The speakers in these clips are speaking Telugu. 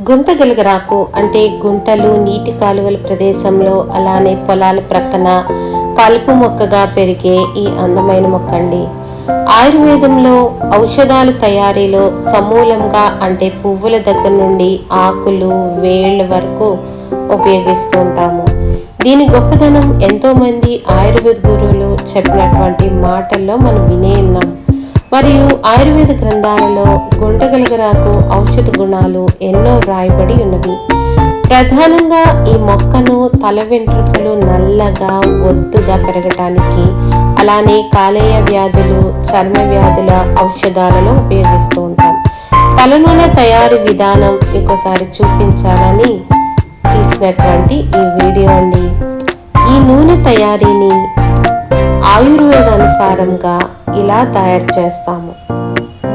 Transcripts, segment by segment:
గుంటగలగరాకు అంటే గుంటలు, నీటి కాలువల ప్రదేశంలో అలానే పొలాల ప్రక్కన కలుపు మొక్కగా పెరిగే ఈ అందమైన మొక్క అండి. ఆయుర్వేదంలో ఔషధాల తయారీలో సమూలంగా అంటే పువ్వుల దగ్గర నుండి ఆకులు, వేళ్ళ వరకు ఉపయోగిస్తూ ఉంటాము. దీని గొప్పదనం ఎంతోమంది ఆయుర్వేద గురువులు చెప్పినటువంటి మాటల్లో మనం వినే ఉన్నాం. మరియు ఆయుర్వేద గ్రంథాలలో గుంటగలగరాకు ఔషధ గుణాలు ఎన్నో వ్రాయబడి ఉన్నవి. ప్రధానంగా ఈ మొక్కను తల వెంట్రుకలు నల్లగా ఒత్తుగా పెరగటానికి, అలానే కాలేయ వ్యాధులు, చర్మ వ్యాధుల ఔషధాలలో ఉపయోగిస్తూ ఉంటాం. తలనూనె తయారీ విధానం ఇంకోసారి చూపించాలని తీసినటువంటి ఈ వీడియో అండి. ఈ నూనె తయారీని ఆయుర్వేదానుసారంగా ఇలా తయారు చేస్తాము.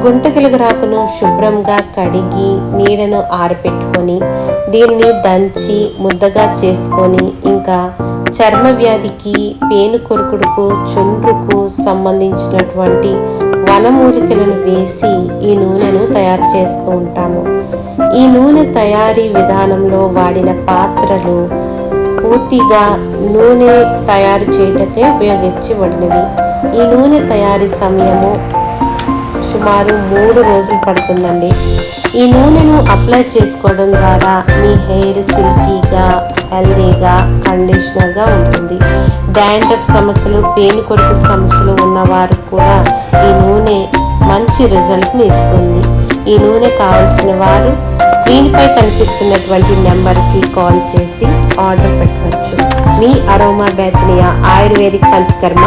గుంటగలగరాకును శుభ్రంగా కడిగి నీడను ఆరబెట్టుకొని దీన్ని దంచి ముద్దగా చేసుకొని, ఇంకా చర్మ వ్యాధికి, పేను కొరుకుడుకు, చుండ్రుకు సంబంధించినటువంటి వనమూలికలను వేసి ఈ నూనెను తయారు చేస్తూ ఉంటాము. ఈ నూనె తయారీ విధానంలో వాడిన పాత్రలు పూర్తిగా నూనె తయారు చేయటకే ఉపయోగించబడినవి. ఈ నూనె తయారీ సమయము సుమారు 3 రోజులు పడుతుందండి. ఈ నూనెను అప్లై చేసుకోవడం ద్వారా మీ హెయిర్ సిల్కీగా, హెల్దీగా, కండిషనర్గా ఉంటుంది. డాండ్రఫ్ సమస్యలు, పేను కొరుకు సమస్యలు ఉన్నవారు కూడా ఈ నూనె మంచి రిజల్ట్ని ఇస్తుంది. ఈ నూనె కావలసిన వారు స్క్రీన్పై కనిపిస్తున్నటువంటి నెంబర్కి కాల్ చేసి ఆర్డర్ పెట్టవచ్చు. మీ అరోమా బేతనియా ఆయుర్వేదిక్ పంచకర్మ